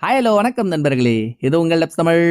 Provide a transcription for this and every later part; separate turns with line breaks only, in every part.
Hello வணக்கம் நண்பர்களே, இது உங்கள் லப்ஸ் தமிழ்.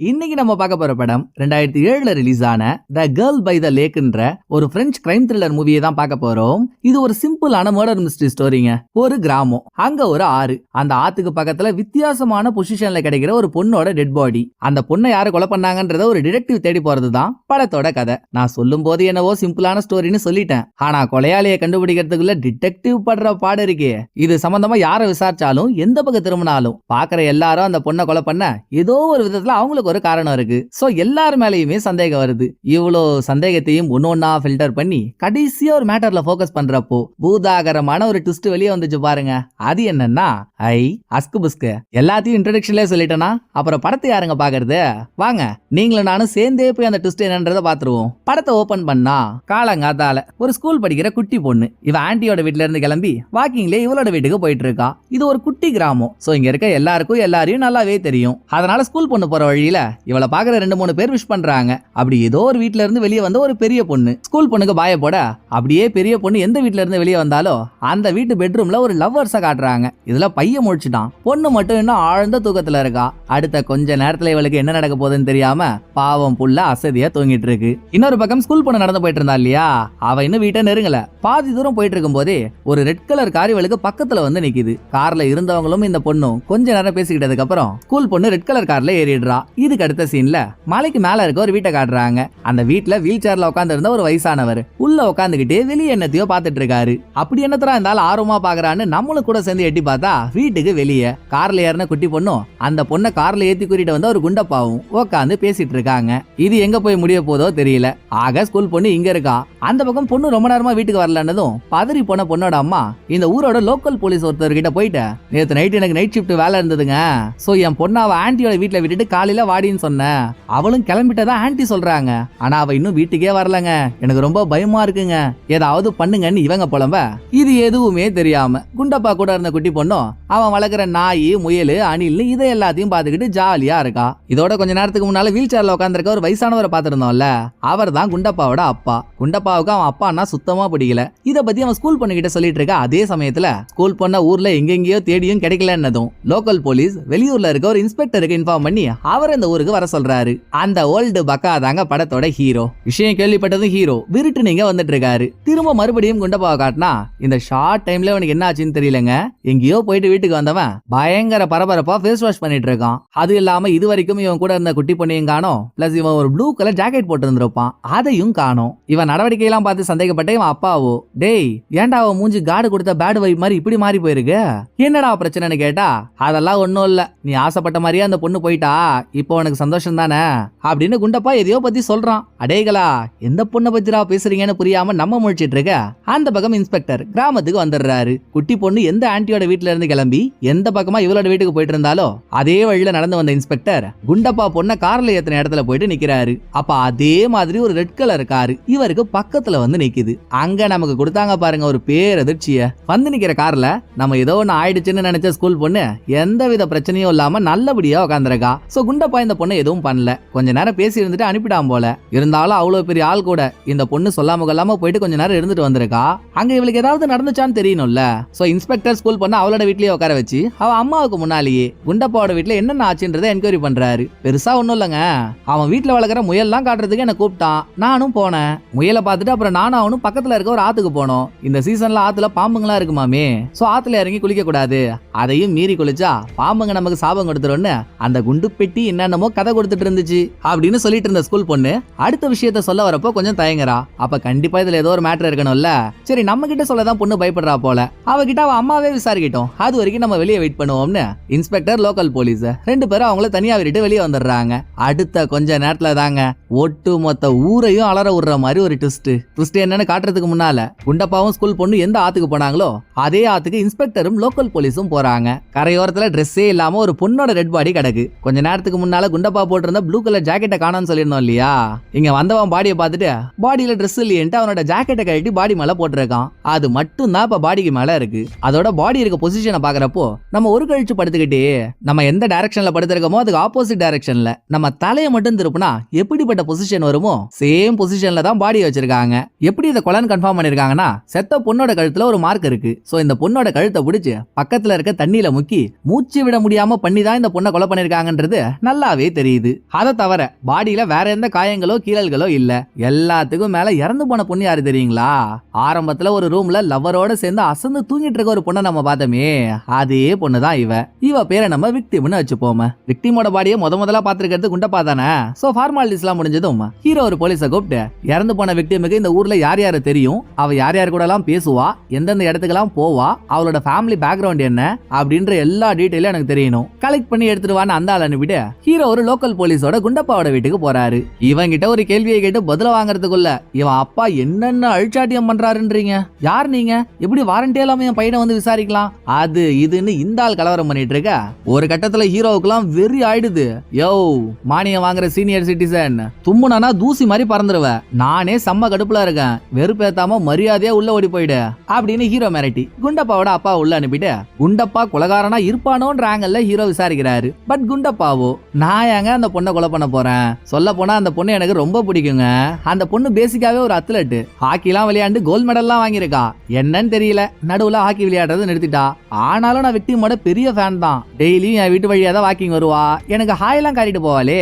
இன்னைக்கு நம்ம பார்க்க போற படம் 2007 ரிலீஸ் ஆன த கேர்ள் பை த லேக்ன்ற ஒரு பிரெஞ்சு கிரைம் த்ரில்லர் மூவியை தான் பார்க்க போறோம். இது ஒரு சிம்பிளான மர்டர் மிஸ்டரி ஸ்டோரிங்க. ஒரு கிராமம், அங்க ஒரு ஆறு, அந்த ஆத்துக்கு பக்கத்துல வித்தியாசமான பொசிஷன்ல கிடைக்கிற ஒரு பொண்ணோட டெட் பாடி. அந்த பொண்ணை யாரு கொலை பண்ணாங்கன்றத ஒரு டிடெக்டிவ் தேடி போறது தான் படத்தோட கதை. நான் சொல்லும் போது என்னவோ சிம்பிளான ஸ்டோரின்னு சொல்லிட்டேன், ஆனா கொலையாளியை கண்டுபிடிக்கிறதுக்குள்ள டிடெக்டிவ் படுற பாடு இருக்கே. இது சம்பந்தமா யாரை விசாரிச்சாலும் எந்த பக்கம் திரும்பினாலும் பாக்குற எல்லாரும் அந்த பொண்ணை கொலை பண்ண ஏதோ ஒரு விதத்துல அவங்களுக்கு ஒரு காரணம் இருக்கு. சோ எல்லாரும் மேலயுமே சந்தேகம் வருது. இவ்வளோ சந்தேகத்தையும் ஒன்னொன்னா ஃபில்டர் பண்ணி கடைசியா ஒரு மேட்டர்ல போக்கஸ் பண்றப்போ பூதாகரமான ஒரு ட்விஸ்ட் வெளியே வந்துச்சு பாருங்க. அது என்னன்னா அஸ்கு புஸ்கு. எல்லாத்தையும் இன்ட்ரோடக்ஷன்லயே சொல்லிட்டேனா அப்புறம் படத்தை யாருங்க பாக்குறது? வாங்க நீங்களும் நானும் சேர்ந்தே போய் அந்த ட்விஸ்ட் என்னன்றதை பாத்துருவோம். படத்தை ஓபன் பண்ணா காலங்காத்தால ஒரு ஸ்கூல் படிக்கிற குட்டி பொண்ணு இவ ஆன்ட்டியோட வீட்டுல இருந்து கிளம்பி வாக்கிங்ல இவளோட வீட்டுக்கு போயிட்டு இருக்கா. இது ஒரு குட்டி கிராமம். சோ இங்க இருக்க எல்லாரையும் நல்லாவே தெரியும். அதனால ஸ்கூல் பொண்ணு போற வழியில இவளை பாக்குற 2-3 பேர் விஷ் பண்றாங்க. அப்படி ஏதோ ஒரு வீட்ல இருந்து வெளியே வந்த ஒரு பெரிய பொண்ணு ஸ்கூல் பொண்ணுக்கு பாய போட, அப்படியே பெரிய பொண்ணு எந்த வீட்ல இருந்து வெளியே வந்தாலோ அந்த வீட்டு பெட்ரூம்ல ஒரு லவ்வர்ஸ காட்டுறாங்க. இதுல பையன் முடிச்சுட்டான், பொண்ணு மட்டும் இன்னும் ஆழ்ந்த தூக்கத்துல இருக்கா. அடுத்த கொஞ்ச நேரத்துல இவளுக்கு என்ன நடக்க போகுதுன்னு தெரியாம பாவம் புள்ள அசதியா தூங்கிட்டு இருக்கு. இன்னொரு பக்கம் ஸ்கூல் பொண்ணு நடந்து போயிட்டு இருந்தா இல்லையா, அவ இன்னும் வீட்டை நெருங்கல. பாதி தூரம் போயிட்டு இருக்கும் போதே ஒரு ரெட் கலர் கார் இவளுக்கு பக்கத்துல வந்து நிக்குது. கார்ல இருந்தவங்களும் இந்த பொண்ணும் கொஞ்ச நேரம் பேசிக்கிட்டதுக்கு அப்புறம் ஸ்கூல் பொண்ணு ரெட் கலர் கார்ல ஏறிடுறா. இதுக்கு அடுத்த சீன்ல மலைக்கு மேல இருக்க ஒரு வீட்டை காட்டுறாங்க. அந்த வீட்டுல வீல் சேர்ல உட்கார்ந்து இருந்த ஒரு வயசானவர் உள்ள உட்காந்துக்கிட்டே வெளியே என்னத்தையோ பாத்துட்டு இருக்காரு. அப்படி என்னத்தரா இருந்தாலும் ஆர்வமா பாக்குறான்னு நம்மளும் கூட சேர்ந்து எட்டி பார்த்தா வீட்டுக்கு வெளியே கார்ல ஏறின குட்டி பொண்ணும் அந்த பொண்ணை கார்ல ஏத்தி கூட்டிட்டு வந்து ஒரு குண்டப்பாவும் உட்காந்து பேசிட்டு இருக்காங்க. இது எங்க போய் முடிய போதோ தெரியல. ஆக ஸ்கூல் பொண்ணு இங்க இருக்கா. அந்த பக்கம் பொண்ணு ரொம்ப நேரமா வீட்டுக்கு வரலன்னதும் பதறி போன பொண்ணோட அம்மா இந்த ஊரோட லோக்கல் போலீஸ் ஒருத்தர்கிட்ட போயிட்டு, நேத்து நைட் எனக்கு நைட் ஷிஃப்ட் வேலை இருந்ததுங்க, சோ என் பொண்ணு அவ ஆன்ட்டியோட வீட்டுல விட்டுட்டு காலையில வாடின்னு சொன்ன. அவளும் கிளம்பிட்டதா ஆன்ட்டி சொல்றாங்க. ஆனா அவ இன்னும் வீட்டுக்கே வரலங்க, எனக்கு ரொம்ப பயமா இருக்குங்க, ஏதாவது பண்ணுங்கன்னு இவங்க புலம்ப. இது எதுவுமே தெரியாம குண்டப்பா கூட இருந்த குட்டி பொண்ணும் அவன் வளர்க்குற நாய் முயல் அணில் இதை எல்லாத்தையும் பாத்துக்கிட்டு ஜாலியா இருக்கா. இதோட கொஞ்ச நேரத்துக்கு முன்னால வீல் சேர்ல உட்காந்துருக்க ஒரு வயசானவரை பாத்துருந்தோம்ல, அவர் தான் குண்டப்பாவோட அப்பா. குண்டப்பாவுக்கு அவன் அப்பான்னா சுத்தமா பிடிக்கல. இத பத்தி அவன் ஸ்கூல் பொண்ணுகிட்ட சொல்லிட்டு இருக்க. அதே சமயத்துல ஸ்கூல் பொண்ண ஊர்ல எங்கெங்கயோ தேடியும் கிடைக்கலன்னதும் லோக்கல் போலீஸ் வெளியூர்ல இருக்க ஒரு இன்ஸ்பெக்டருக்கு இன்ஃபார்ம் பண்ணி அவர் இந்த ஊருக்கு வர சொல்றாரு. அந்த ஓல்டு பக்கா தாங்க படத்தோட ஹீரோ. விஷயம் கேள்விப்பட்டதும் ஹீரோ விருட்டு நீங்க வந்துட்டு இருக்காரு. திரும்ப மறுபடியும் குண்டப்பாவை காட்டினா இந்த ஷார்ட் டைம்ல அவனுக்கு என்ன ஆச்சுன்னு தெரியலங்க, எங்கேயோ போயிட்டு வீட்டுக்கு வந்தவன் பயங்கர பரபரப்பா ஃபேஸ் வாஷ் பண்ணிட்டு இருக்கான். அது இல்லாம இது வரைக்கும் இவன் கூட இருந்த குட்டி பொண்ணையும் காணோம். பிளஸ் இவன் ஒரு ப்ளூ கலர் ஜாக்கெட் போட்டு இருந்திருப்பான், அதையும் காணோம். இவன் நடவடிக்கையெல்லாம் பார்த்து சந்தேகப்பட்ட இவன் அப்பாவோ, டேய் ஏன்டா அவன் மூஞ்சி காடு கொடுத்த பேட் வைப் மாதிரி இப்படி மாறி போயிருக்கு, என்னடா பிரச்சனைன்னு கேட்டா, அதெல்லாம் ஒன்னும் இல்ல, நீ ஆசைப்பட்ட மாதிரியே அந்த பொண்ணு போயிட்டா, இப்போ உனக்கு சந்தோஷம் தானே அப்படின்னு குண்டப்பா எதையோ பத்தி சொல்றான். அடேகளா எந்த பொண்ணை பத்திரா பேசுறீங்கன்னு புரியாம நம்ம முழிச்சிட்டு இருக்க. அந்த பக்கம் இன்ஸ்பெக்டர் கிராமத்துக்கு வந்துடுறாரு. குட்டி பொண்ணு எந்த ஆன்ட்டியோட வீட்டுல இருந்து கிளம்பி எந்த பக்கமா இவளோட வீட்டுக்கு போயிட்டு இருந்தாலோ அதே வழியில நடந்து வந்த இன்ஸ்பெக்டர் குண்டப்பா பொண்ணை கார்ல ஏத்தின இடத்துல போயிட்டு நிக்கிறாரு. அப்ப அதே மாதிரி ஒரு ரெட் கலர் காரு இவருக்கு பக்கத்துல வந்து நிக்குது. அங்க நமக்கு கொடுத்தாங்க பாருங்க ஒரு பேரதிர்ச்சிய. வந்து நிக்கிற கார்ல நம்ம ஏதோ ஒன்னு ஆயிடுச்சுன்னு நினைச்ச ஸ்கூல் பொண்ணு எந்த வித பிரச்சனையும் இல்லாம நல்லபடியா உட்காந்துருக்கா. சோ குண்டப்பா இந்த பொண்ணு எதுவும் பண்ணல. கொஞ்ச நேரம் பேசி இருந்துட்டு அனுப்பிடாம போல. இருந்தாலும் அவ்வளவு பெரிய ஆள் கூட இந்த பொண்ணு சொல்லாம கொள்ளாம போயிட்டு கொஞ்ச நேரம் இருந்துட்டு வந்திருக்கா. அங்க இவளுக்கு ஏதாவது நடந்துச்சான்னு தெரியணும்ல. சோ இன்ஸ்பெக்டர் ஸ்கூல் பொண்ணு அவளோட வீட்லயே உட்கார வச்சு அவ அம்மாவுக்கு முன்னாலேயே குண்டப்பாவோட வீட்டுல என்னென்ன ஆச்சுன்றதை என்கொயரி பண்றாரு. பெருசா ஒண்ணும் இல்லங்க, அவன் வீட்டுல வளர்க்குற முயல்லாம் காட்டுறதுக்கு என்ன கூப்பிட்டான். நானும் போனேன். முயலை பார்த்துட்டு அப்புறம் நானும் அவனும் பக்கத்துல இருக்க ஒரு ஆத்துக்கு போனோம். இந்த சீசன்ல ஆத்துல பாம்புங்களா இருக்குமாமே, சோ ஆத்துல இறங்கி குளிக்க கூடாது, அதையும் மீறி குளிச்சா பாம்புங்க நமக்கு சாபம் கொடுத்துருன்னு அந்த குண்டு பெட்டி என்னென்னமோ கதை கொடுத்துட்டு இருந்துச்சு அப்படின்னு சொல்லிட்டு இருந்த ஸ்கூல் பொண்ணு அடுத்த விஷயத்த சொல்ல வரப்போ கொஞ்சம் தயங்குறா. அப்ப கண்டிப்பா இதுல ஏதோ ஒரு மேட்டர் இருக்கணும்ல. சரி நம்ம கிட்ட சொல்லதான் பொண்ணு பயப்படுறா போல, அவகிட்ட அவ அம்மாவே விசாரிக்கிட்டோம், அது வரைக்கும் நம்ம வெளியே வெயிட் பண்ணுவோம்னு இன்ஸ்பெக்டர் லோக்கல் போலீஸ் 2 பேரும் அவங்கள தனியா விட்டு வெளியே வந்துடுறாங்க. அடுத்த கொஞ்ச நேரத்துல தாங்க ஒட்டு மொத்த ஊரையும் அலற விடுற மாதிரி ஒரு ட்விஸ்ட் என்னன்னு காட்டுறதுக்கு முன்னால குண்டப்பாவும் ஸ்கூல் பொண்ணு எந்த ஆத்துக்கு போனாங்களோ அதே ஆத்துக்கு இன்ஸ்பெக்டரும் லோக்கல் போலீஸும் போறாங்க. கரையோரத்துல ட்ரெஸ்ஸே இல்லாம ஒரு பொண்ணோட டெட் பாடி கிடக்கு. கொஞ்ச நேரத்துக்கு முன்னால குண்டப்பா போட்டிருந்த ப்ளூ கலர் ஜாக்கெட்டை காணோம்னு சொல்லியிருந்தோம் இல்லையா, இங்க வந்தவன் பாடியை பார்த்துட்டு பாடியில ட்ரெஸ் இல்லையன்ட்டு அவனோட ஜாக்கெட்டை கழட்டி பாடி மேல போட்டிருக்கான். அது மட்டும் தான் இப்ப பாடிக்கு மேல இருக்கு. அதோட பாடி இருக்க பொசிஷனை பாக்குறப்போ நம்ம ஒரு கழிச்சு படுத்துக்கிட்டே நம்ம எந்த டைரக்ஷன்ல படுத்திருக்கோமோ அதுக்கு ஆப்போசிட் டைரக்ஷன்ல நம்ம தலையை மட்டும் திருப்பினா எப்படிப்பட்ட பொசிஷன் வருமோ சேம் பொசிஷன்ல தான் பாடி வச்சிருக்காங்க. எப்படி இதை கொலைன்னு கன்ஃபார்ம் பண்ணிருக்காங்கன்னா, செத்த பொண்ணோட கழுத்துல ஒரு மார்க் இருக்கு. சோ இந்த பொண்ணோட கழுத்தை பிடிச்சு பக்கத்துல இருக்க தண்ணியில முக்கி மூச்சு விட முடியாம பண்ணி தான் இந்த பொண்ணை கொலை பண்ணிருக்காங்கன்றது நல்லாவே தெரியுது. அதை தவிர பாடியில வேற எந்த காயங்களோ கீழல்களோ இல்ல. எல்லாத்துக்கும் மேல இறந்து போன பொண்ணு யாரு தெரியுங்களா? ஆரம்பத்துல ஒரு ரூம்ல லவ்வரோட சேர்ந்து அசந்து தூங்கிட்டு இருக்க ஒரு பொண்ணை நம்ம பார்த்தோமே, அதே பொண்ணுதான் இவ பேரை நம்ம விக்டிம்னு வச்சுப்போம். விக்டிமோட பாடியை முதல்ல பாத்துருக்கிறது குண்டப்பா தானே. சோ ஃபார்மாலிட்டிஸ் எல்லாம் முடிஞ்சதும் ஹீரோ ஒரு போலீஸை கூப்பிட்டு இறந்து போன விக்டிமுக்கு இந்த ஊர்ல யார் யாரு தெரியும், அவ யார் யார் கூட எல்லாம் பேசுவா, எந்தெந்த இடத்துக்கெல்லாம் போவா, அவளோட ஃபேமிலி பேக்ரவுண்ட் என்ன அப்படின்ற எல்லா டீடைலும் எனக்கு தெரியணும், கலெக்ட் பண்ணி எடுத்துருவான்னு அந்த ஆள் அனுப்பிட்டு ஹீரோ ஒரு லோக்கல் போலீஸோட குண்டப்பாவோட வீட்டுக்கு போறாரு. இவன் கிட்ட ஒரு கேள்வியை கேட்டு பதில வாங்குறதுக்குள்ள இவன் அப்பா என்னென்ன அழிச்சாட்டியம் பண்றாருன்றீங்க, யார் நீங்க, எப்படி வாரண்டே இல்லாம என் பையனை வந்து விசாரிக்கலாம், அது இதுன்னு இந்த ஆள் கலவரம் பண்ணிட்டு இருக்க. ஒரு கட்டத்துல ஹீரோவுக்குலாம் வெறி ஆயிடுது. யோ மானியம் வாங்குற சீனியர் சிட்டிசன், தும்முனா தூசி மாதிரி பறந்துருவ, நானே செம்ம கடுப்புல இருக்கேன், வெறுப்பேத்தாம மரியாதையா உள்ள ஓடி போயிடு அப்படின்னு ஹீரோ மிரட்டி குண்டப்பாவோட அப்பா உள்ள அனுப்பிட்டு குண்டப்பா கொலகாரனா இருப்பானோன்ற ஆங்கிள் ஹீரோ விசாரிக்கிறாரு. பட் குண்டப்பாவோ நான் ஏங்க அந்த பொண்ணை கொலை பண்ண போறேன், சொல்ல போனா அந்த பொண்ணு எனக்கு ரொம்ப பிடிக்குங்க, அந்த பொண்ணு பேசிக்காவே ஒரு அத்லெட், ஹாக்கிலாம் விளையாண்டு கோல்ட் மெடல்லாம் வாங்கியிருக்கா, என்னன்னு தெரியல நடுவுல ஹாக்கி விளையாடுறது நிறுத்திட்டா, ஆனாலும் நான் விக்டிமோட பெரிய ஃபேன் தான், டெய்லியும் என் வீட்டு வழியா தான் வாக்கிங் வருவா, எனக்கு ஹாயெல்லாம் காட்டிட்டு போவாளே,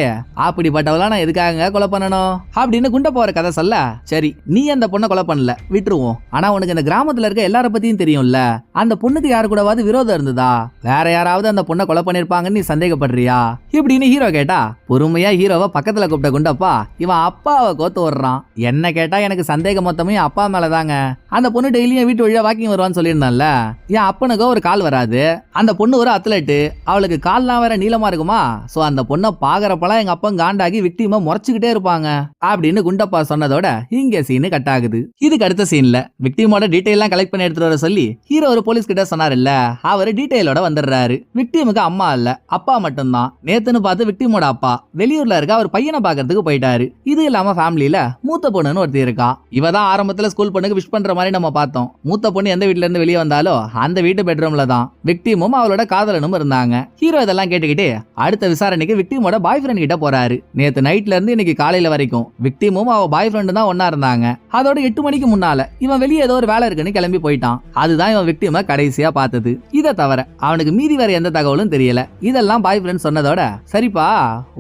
அப்படிப்பட்டவளா நான் எதுக்காக கொலை பண்ணணும் அப்படின்னு குண்டப்பா ஒரு கதை சொல்ல, சரி நீ அந்த பொண்ணை கொலை பண்ணல விட்டுருவோம், ஆனா உனக்கு இந்த கிராமத்துல இருக்க எல்லார பத்தியும் தெரியும்ல, அந்த பொண்ணுக்கு யாரு கூடவாது விரோதம் இருந்ததா, வேற யாராவது அந்த பொண்ணை கொலை பண்ணிருப்பாங்கன்னு நீ சந்தேகப்படுறியா இப்படின்னு ஹீரோ கேட்டா பொறுமையா ஹீரோவை பக்கத்துல கூப்பிட்ட குண்டப்பா இவன் அப்பாவை கோத்து வர்றான். என்ன கேட்டா எனக்கு சந்தேகம் மொத்தமே அப்பா மேலதாங்க, அந்த பொண்ணு டெய்லியும் வீட்டு வழியா வாக்கிங் வருவான்னு சொல்லியிருந்தான்ல, என் அப்பனுக்கு ஒரு கால் வராது, அந்த பொண்ணு ஒரு அத்லெட், அவளுக்கு கால்லாம் வேற நீளமா இருக்குமா, சோ அந்த பொண்ணை பாக்குறப்பெல்லாம் எங்க அப்பா காண்டாகி விக்டிமா முறைச்சுக்கிட்டே இருப்பாங்க அப்படின்னு குண்டப்பா சொன்னதோட இங்க சீனு கட் ஆகுது. இதுக்கு அடுத்த சீன்ல விக்டிமோட டீடைல் எல்லாம் கலெக்ட் பண்ணி எடுத்துட்டு வர சொல்லி ஹீரோ ஒரு போலீஸ் கிட்ட சொன்னாருல்ல, அவரு டீடைலோட வந்துடுறாரு. விக்டிமுக்கு அம்மா இல்ல அப்பா மட்டும்தான், நேத்துன்னு பார்த்து விக்டிமோட அப்பா வெளியூர்ல இருக்க அவர் பையனை பாக்கிறதுக்கு போயிட்டாரு. இது இல்லாம ஃபேமிலியில மூத்த பொண்ணுன்னு ஒருத்தி இருக்கா, இவதான் ஆரம்பத்துல ஸ்கூல் பொண்ணுக்கு விஷ் பண்ற மாதிரி நம்ம பார்த்தோம். மூத்த பொண்ணு எந்த வீட்ல இருந்து வெளியே வந்தாலும் அந்த வீட்டு பெட்ரூம்ல தான் விக்டிமும் அவளோட காதலனும் இருந்தாங்க. ஹீரோ இதெல்லாம் கேட்டுக்கிட்டு அடுத்த விசாரணைக்கு விக்டிமோட பாய் ஃப்ரெண்ட் கிட்ட போறாரு. நேத்து நைட்ல இருந்து இன்னைக்கு காலையில வரைக்கும் விக்டிமும் அவ பாய் ஃப்ரெண்டு தான் ஒன்னா இருந்தாங்க. அதோட 8 மணிக்கு முன்னால இவன் வெளியே ஏதோ ஒரு வேலை இருக்குன்னு கிளம்பி போயிட்டான். அதுதான் இவன் விக்டிம கடைசியா பார்த்தது. இதை தவிர அவனுக்கு மீதி வேற எந்த தகவலும் தெரியல. இதெல்லாம் பாய் ஃப்ரெண்ட் சொன்னதோட சரிப்பா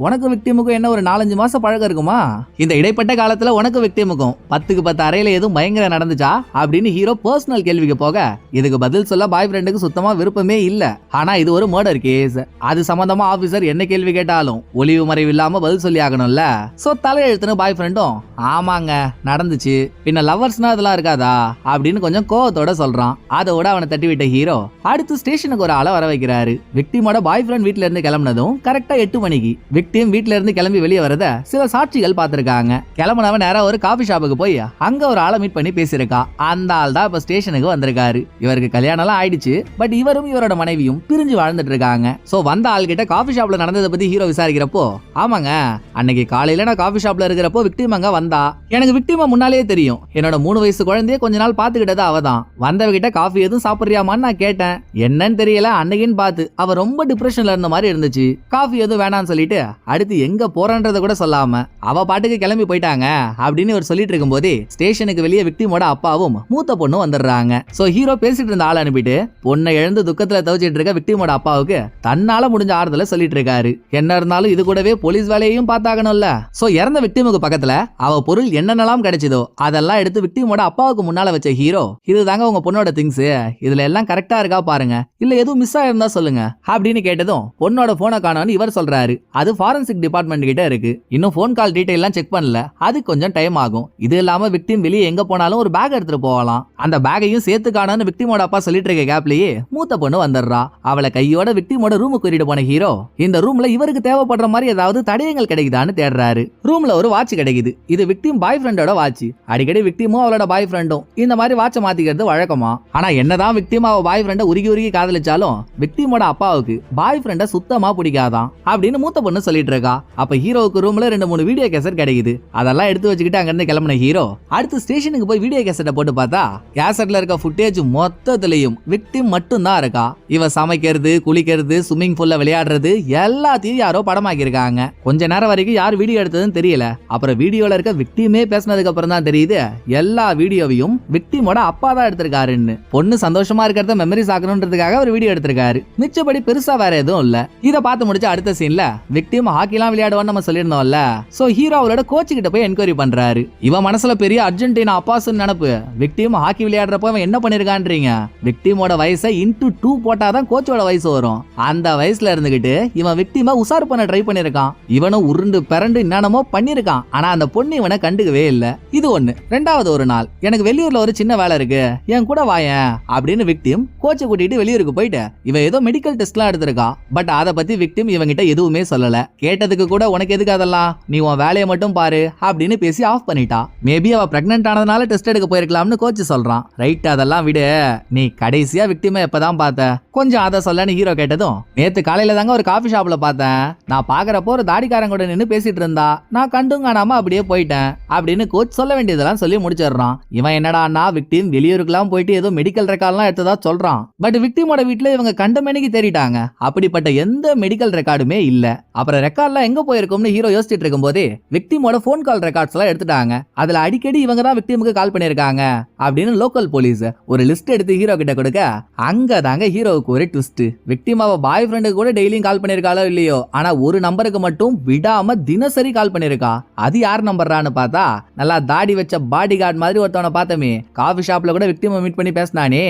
உனக்கு விக்டிமுக்கும் என்ன ஒரு 4-5 மாசம் பழக்கம் இருக்குமா, இந்த இடைப்பட்ட காலத்துல உனக்கு விக்டிமுக்கும் 10க்கு 10 அறையில எதுவும் பயங்கர நடந்துச்சா அப்படின்னு ஹீரோ பர்சனல் கேள்விக்கு போக இதுக்கு பதில் சொல்ல பாய் ஃப்ரெண்டுக்கு சுத்தமா விருப்பமே இல்ல. ஆனா இது ஒரு மர்டர் கேஸ், அது சம்பந்தமா ஆபீசர் என்ன கேள்வி கேட்டாலும் ஒளிவு மறைவு இல்லாம பதில் சொல்லி ஆகணும்ல. சோ தலையெழுத்துன்னு பாய் ஃப்ரெண்டும் ஆமாங்க நடந்துச்சு, பின்ன லவ்வர்ஸ்னா அதெல்லாம் இருக்காதா அப்படின்னு கொஞ்சம் கோவத்தோட சொல்றான். அதோட அவனை தட்டி விட்ட ஹீரோ அடுத்து ஸ்டேஷனுக்கு ஒரு ஆளை வர வைக்கிறாரு. விக்டிமோட பாய் ஃப்ரெண்ட் வீட்ல இருந்து கிளம்பினதும் கரெக்டா 8 மணிக்கு விக்டிம் வீட்ல இருந்து கிளம்பி வெளியே வரத சில சாட்சிகள் பார்த்திருக்காங்க. கிளம்பினவன் நேரா ஒரு காபி ஷாப்புக்கு போய் அங்க ஒரு ஆளை மீட் பண்ணி பேசியிருக்கா. அந்த ஆள் தான் இப்ப ஸ்டேஷனுக்கு வந்திருக்காரு. இவருக்கு கல்யாணம் எல்லாம் ஆயிடுச்சு, பட் இவரும் இவரோட மனைவியும் பிரிஞ்சு வாழ்ந்துட்டு இருக்காங்க. சோ வந்த ஆள் கிட்ட காபி ஷாப்ல நடந்ததை பத்தி ஹீரோ விசாரிக்கிறப்போ ஆமாங்க அன்னைக்கு காலையில நான் காபி ஷாப்ல இருக்கிறப்போ விக்டிம் அங்க வந்தா, எனக்கு விக்டிமா முன்னாலேயே தெரியும், என்னோட 3 வயசு குழந்தைய கொஞ்ச நாள் பாத்துக்கிட்டது அவதான், வந்தவகிட்ட காஃபி எதுவும் சாப்பிடுறியாமான்னு நான் கேட்டேன், என்னன்னு தெரியல அன்னைக்குன்னு பார்த்து அவ ரொம்ப டிப்ரெஷன்ல இருந்த மாதிரி இருந்துச்சு, காஃபி எதுவும் வேணான்னு சொல்லிட்டு அடுத்து எங்க போறன்றத கூட சொல்லாம அவ பாட்டுக்கு கிளம்பி போயிட்டாங்க அப்படின்னு இவர் சொல்லிட்டு இருக்கும் போதே ஸ்டேஷனுக்கு வெளியே விக்டிமோட அப்பாவும் மூத்த பொண்ணும் வந்துடுறாங்க. சோ ஹீரோ பேசிட்டு இருந்த ஆள் அனுப்பிட்டு பொண்ணை எழுந்து துக்கத்துல தவிச்சிட்டு இருக்க விக்டிமோட அப்பாவுக்கு தன்னால முடிஞ்ச ஆறுதல சொல்லிட்டு இருக்காரு. என்ன இருந்தாலும் இது கூடவே போலீஸ் வேலையையும் பார்த்தாகணும்ல. சோ இறந்த விக்டிமுக்கு பக்கத்துல அவ பொருள் என்னென்னலாம் கிடைச்சதோ அதெல்லாம் எடுத்து விக்டிமோட அப்பாவுக்கு முன்னால வச்ச ஹீரோ இதுதாங்க உங்க பொண்ணோட திங்ஸ், இதுல எல்லாம் கரெக்டா இருக்கா பாருங்க, இல்ல எதுவும் மிஸ் ஆயிருந்தா சொல்லுங்க அப்படின்னு கேட்டதும் பொண்ணோட போனை காணோன்னு இவர் சொல்றாரு. அது ஃபாரன்சிக் டிபார்ட்மெண்ட் கிட்ட இருக்கு, இன்னும் போன் கால் டீடைல் எல்லாம் செக் பண்ணல, அது கொஞ்சம் டைம் ஆகும். இது இல்லாம விக்டிம் வெளியே எங்க போனாலும் ஒரு பேக் எடுத்துட்டு போகலாம், அந்த பேக்கையும் சேர்த்து காணோன்னு விக்டிமோட அப்பா சொல்லிட்டு இருக்க கேப்லயே மூத்த பொண்ணு வந்துடுறா. அவளை கையோட விக்டிமோட ரூமுக்கு கூட்டிட்டு போன ஹீரோ இந்த ரூம்ல இவருக்கு தேவைப்படுற மாதிரி ஏதாவது தடயங்கள் கிடைக்குதான்னு தேடுறாரு. ரூம்ல ஒரு வாட்ச் கிடைக்குது. இது விக்டிம் பாய் ஃப்ரெண்டோட வாட்ச். அடிக்கடி விக்டிமும் அவளோட பாய் ஃப்ரெண்டும் இந்த மாதிரி வாட்சை மாத்திக்கிறது வழக்கமா. ஆனா என்னதான் விக்டிம் அவ பாய் ஃப்ரெண்ட உருகி காதலிச்சாலும் விக்டிமோட அப்பாவுக்கு பாய் ஃப்ரெண்ட சுத்தமா பிடிக்காதான் அப்படின்னு மூத்த பொண்ணு சொல்லிட்டு இருக்கா. அப்ப ஹீரோவுக்கு ரூம்ல 2-3 வீடியோ கேசட் கிடைக்குது. அதெல்லாம் எடுத்து வச்சுக்கிட்டு அங்க இருந்து கிளம்பின ஹீரோ அடுத்து ஸ்டேஷனுக்கு போய் வீடியோ கேசட்டை போட்டு போட்டு பார்த்தா கேசட்ல இருக்க ஃபுட்டேஜ் மொத்தத்திலையும் விக்டிம் மட்டும் தான் இருக்கா. இவ சமைக்கிறது, குளிக்கிறது, ஸ்விம்மிங் பூல்ல விளையாடுறது எல்லாத்தையும் யாரோ படமாக்கி இருக்காங்க. கொஞ்ச நேரம் வரைக்கும் யார் வீடியோ எடுத்ததுன்னு தெரியல. அப்புறம் வீடியோல இருக்க விக்டிமே பேசினதுக்கு அப்புறம் தான் தெரியுது எல்லா வீடியோவையும் விக்டிமோட அப்பா தான் எடுத்திருக்காருன்னு. பொண்ணு சந்தோஷமா இருக்கிறத மெமரிஸ் ஆக்கணும்ன்றதுக்காக ஒரு வீடியோ எடுத்திருக்காரு. மிச்சபடி பெருசா வேற எதுவும் இல்ல. இத பார்த்து முடிச்ச அடுத்த சீன்ல விக்டிம் ஹாக்கிலாம் விளையாடுவான்னு நம்ம சொல்லியிருந்தோம்ல. சோ ஹீரோ அவளோட கோச் கிட்ட போய் என்கொயரி பண்றாரு. இவ மனசுல பெரிய அர்ஜென்டினா அப்பாஸ்னு நினைப்பு. விக்டிம் ஹாக்கி விளையாடுறப்ப அவன் என்ன பண்ணிருக்கான்றீங்க. விக்டிமோட வயசை இன்டு 2 போட்டாதான் கோச்சோட வயசு வரும். அந்த வயசுல இருந்துகிட்டு இவன் விக்டிமை உசார் பண்ண ட்ரை பண்ணிருக்கான். இவனும் உருண்டு பிறண்டு என்னென்னமோ பண்ணிருக்கான். ஆனா அந்த பொண்ணு இவனை கண்டுக்கவே இல்ல. இது ஒண்ணு. ரெண்டாவது ஒரு நாள் எனக்கு வெளியூர்ல ஒரு சின்ன வேலை இருக்கு, என் கூட வாயேன் அப்படின்னு விக்டிம் கோச்சை கூட்டிட்டு வெளியூருக்கு போயிட்டு இவ ஏதோ மெடிக்கல் டெஸ்ட்லாம் எடுத்திருக்கா. பட் அதை பத்தி விக்டிம் இவங்கிட்ட எதுவுமே சொல்லல. கேட்டதுக்கு கூட உனக்கு எதுக்கு அதெல்லாம், நீ உன் வேலையை மட்டும் பாரு அப்படின்னு பேசி ஆஃப் பண்ணிட்டா. மேபி அவ பிரெக்னன்ட் ஆனதுனால டெஸ்ட் எடுக்க போயிருக்கலாம்னு கோச் சொல்றான். ரைட், அதெல்லாம் விடு, நீ கடைசியா விக்டிமை எப்பதான் பார்த்த, கொஞ்சம் அதை சொல்லன்னு ஹீரோ கேட்டதும், நேத்து காலையில தாங்க ஒரு காஃபி ஷாப்ல பார்த்தேன். நான் பாக்குறப்போ ஒரு தாடிக்காரங்க கூட நின்னு பேசிட்டு இருந்தா, நான் கண்டும் காணாம அப்படியே போயிட்டேன் அப்படின்னு கோச் சொல்ல வேண்டியதெல்லாம் சொல்லி முடிச்சிடறான். இவன் என்னடான்னா விக்டிம் வெளியூருக்குலாம் போயிட்டு ஏதோ மெடிக்கல் ரெக்கார்ட்லாம் எடுத்ததா சொல்றான். பட் விக்டிமோட வீட்டுல இவங்க கண்டமேனிக்கு தேடிட்டாங்க. அப்படிப்பட்ட எந்த மெடிக்கல் ரெக்கார்டுமே இல்ல. அப்புறம் ரெக்கார்ட்லாம் எங்க போயிருக்கும்னு ஹீரோ யோசிச்சுட்டு இருக்கும் போதே விக்டிமோட போன் கால் ரெக்கார்ட்ஸ் எல்லாம் எடுத்துட்டாங்க. அதுல அடிக்கடி இவங்க தான் விக்டிமுக்கு கால் பண்ணிருக்காங்க அப்படின்னு லோக்கல் போலீஸ் ஒரு லிஸ்ட் எடுத்து ஹீரோ கிட்ட கொடுக்க, அங்க தாங்க ஹீரோவுக்கு ஒரு ட்விஸ்ட். விக்டிம் அவ பாய் ஃப்ரெண்டுக்கு கூட டெய்லியும் கால் பண்ணிருக்காளோ இல்லையோ, ஆனா ஒரு நம்பருக்கு மட்டும் விடாம தினசரி கால் பண்ணிருக்கா. அது யார் நம்பர்றான்னு பார்த்தா நல்லா தாடி வச்ச பாடி கார்டு மாதிரி ஒருத்தவனை பார்த்தமே, காஃபி ஷாப்ல கூட விக்டிமை மீட் பண்ணி பேசினானே,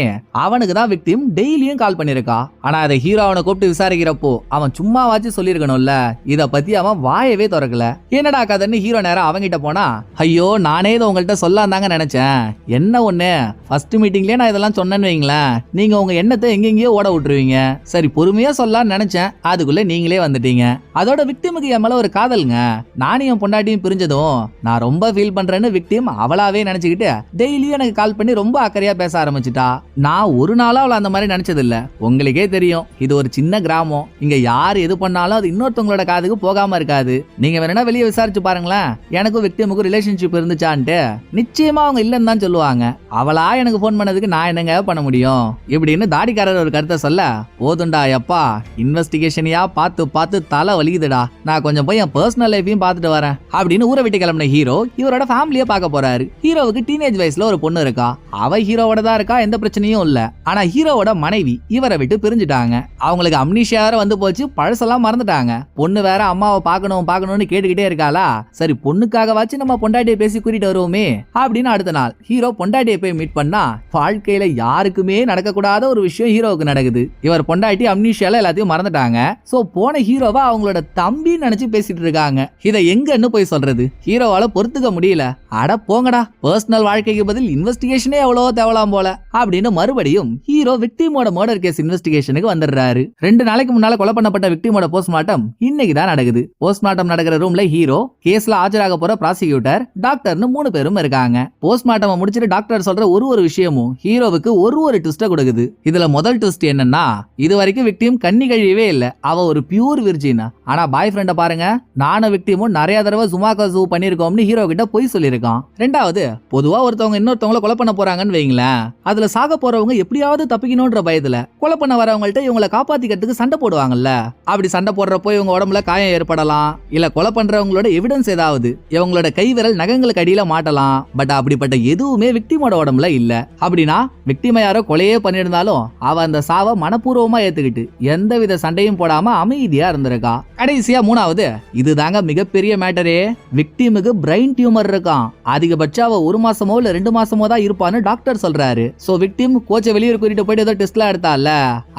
அவனுக்கு தான் விக்டிம் டெய்லியும் கால் பண்ணிருக்கா. ஆனா அதை ஹீரோ அவனை கூப்பிட்டு விசாரிக்கிறப்போ அவன் சும்மாவாச்சும் சொல்லிருக்கணும்ல, இத பத்தி அவன் வாயவே திறக்கல. என்னடா கதைன்னு ஹீரோ நேரம் அவங்கிட்ட போனா, ஐயோ நானே இதை உங்கள்கிட்ட சொல்லாந்தாங்க நினைச்சேன். என்ன ஒண்ணு, ஃபர்ஸ்ட் மீட்டிங்லயே நான் இதெல்லாம் சொன்னேன்னு வைங்களேன், நீங்க உங்க எண்ணத்தை எங்கெங்கயோ ஓட விட்டுருவீங்க. சரி பொறுமையா சொல்லலாம்னு நினைச்சேன், அதுக்குள்ள நீங்களே வந்துட்டீங்க. அதோட விக்டிமுக்கு என் மேல ஒரு காதலுங்க. நானும் என் பொண்டாட்டியும் பிரிஞ்சதும் நான் ரொம்ப ஃபீல் பண்றேன்னு விக்டிம் அவளாவே நினைச்சுக்கிட்டு டெய்லியும் எனக்கு கால் பண்ணி ரொம்ப அக்கறையா பேச ஆரம்பிச்சுட்டா. நான் ஒரு நாளா அவளை அந்த மாதிரி நினைச்சது இல்ல. உங்களுக்கே தெரியும் இது ஒரு சின்ன கிராமம், இங்க யாரு எது பண்ணாலும் அது இன்னொருத்தவங்களோட காதுக்கு போகாம இருக்காது. நீங்க வேணா வெளியே விசாரிச்சு பாருங்களேன், எனக்கும் விக்டிமுக்கும் ரிலேஷன்ஷிப் இருந்துச்சான்ட்டு நிச்சயமா அவங்க இல்லன்னு தான் சொல்லுவாங்க. அவளா எனக்கு போன் பண்ணதுக்கு நான் என்னங்க பண்ண முடியும் இப்படின்னு தாடிக்காரர் ஒரு கருத்தை சொல்ல, போதுண்டா எப்பா, இன்வெஸ்டிகேஷனையா பார்த்து பார்த்து தலை வலிக்குதுடா, நான் கொஞ்சம் போய் என் பர்சனல் லைஃபையும் பார்த்துட்டு வரேன் அப்படின்னு ஊரை விட்டு கிளம்பின ஹீரோ இவரோட ஃபேமிலியை பார்க்க போறாரு. ஹீரோவுக்கு டீனேஜ் வயசுல ஒரு பொண்ணு இருக்கா. அவ ஹீரோவோட தான் இருக்கா, எந்த பிரச்சனையும் இல்ல. ஆனா ஹீரோவோட மனைவி இவரை விட்டு பிரிஞ்சுட்டாங்க. அவங்களுக்கு அம்னீஷியா வந்து போச்சு, பழசெல்லாம் மறந்துட்டாங்க. பொண்ணு வேற அம்மாவை பார்க்கணும்னு கேட்டுக்கிட்டே இருக்காளா. சரி பொண்ணுக்காகவாச்சு நம்ம பொண்டாட்டியை பேசி கூட்டிட்டு வருவோமே அப்படின்னு அடுத்த நாள் ஹீரோ பொண்டாட்டியை போய் மீட் பண்ணா, வாழ்க்கையில யாருக்குமே நடக்க கூடாத ஒரு விஷயம் ஹீரோவுக்கு நடக்குது. இவர் பொண்டாட்டி அம்னீஷியால எல்லாத்தையும் மறந்துட்டாங்க. சோ போன ஹீரோவா அவங்களோட தம்பி நினைச்சு பேசிட்டு இருக்காங்க. இதை எங்கன்னு போய் சொல்றது ஹீரோவால பொறுத்துக்க முடியல. அட போங்கடா, பர்சனல் வாழ்க்கைக்கு பதில் இன்வெஸ்டிகேஷனே எவ்வளவோ தேவலாம் போல அப்படின்னு மறுபடியும் ஹீரோ விக்டிமோட மர்டர் கேஸ் இன்வெஸ்டிகேஷனுக்கு வந்துடுறாரு. 2 நாளைக்கு முன்னால கொலை பண்ணப்பட்ட விக்டிமோட போஸ்ட்மார்ட்டம் இன்னைக்கு தான் நடக்குது. போஸ்ட்மார்ட்டம் நடக்கிற ரூம்ல ஹீரோ, கேஸ்ல ஆஜராக போற ப்ராசிக்யூட்டர், டாக்டர்னு 3 பேரும் இருக்காங்க. போஸ்ட்மார்ட்டம் முடிச்சிட்டு டாக்டர் சொல்ற ஒரு விஷயமும் ஹீரோவுக்கு ஒரு ட்விஸ்ட கொடுக்குது. இதுல முதல் ட்விஸ்ட் என்னன்னா, இது வரைக்கும் விக்டிம் கண்ணி கழியவே இல்ல, அவ ஒரு பியூர் விர்ஜின். ஆனா பாய் ஃப்ரெண்ட பாருங்க, நானும் விக்டிமும் நிறைய தடவை சுமாக்கா சூ பண்ணிருக்கோம்னு ஹீரோ கிட்ட போய் சொல்லியிருக்கான். ரெண்டாவது, பொதுவா ஒருத்தவங்க இன்னொருத்தவங்கள கொலை பண்ண போறாங்கன்னு வைங்களேன், அதுல சாக போறவங்க எப்படியாவது தப்பிக்கணும்ன்ற பயத்துல கொலை பண்ண வரவங்கள்ட்ட இவங்களை காப்பாத்திக்கிறதுக்கு சண்டை போடுவாங்கல்ல. அப்படி சண்டை போடுறப்போ இவங்க உடம்புல காயம் ஏற்படலாம், இல்ல கொலை பண்றவங்களோட எவிடன்ஸ் ஏதாவது இவங்களோட கை விரல் நகங்களுக்கு அடியில மாட்டலாம். பட் அப்படிப்பட்ட எதுவுமே விக்டிமோட உடம்புல இல்ல. அப்படின்னா விக்டிமை யாரோ கொலையே பண்ணிருந்தாலும் அவ அந்த சாவை மனப்பூர்வமா ஏத்துக்கிட்டு எந்தவித சண்டையும் போடாம அமைதியா இருந்திருக்கா. கடைசியா 3வது, இதுதாங்க மிகப்பெரிய மேட்டரே, விக்டிமுக்கு பிரெயின் டியூமர் இருக்கான். அதிகபட்சம் அவ 1 மாசமோ இல்ல 2 மாசமோ தான் இருப்பான்னு டாக்டர் சொல்றாரு. சோ விக்டிம் கோச்சை வெளியூர் கூட்டிட்டு போயிட்டு ஏதோ டெஸ்ட்லாம் எடுத்தால,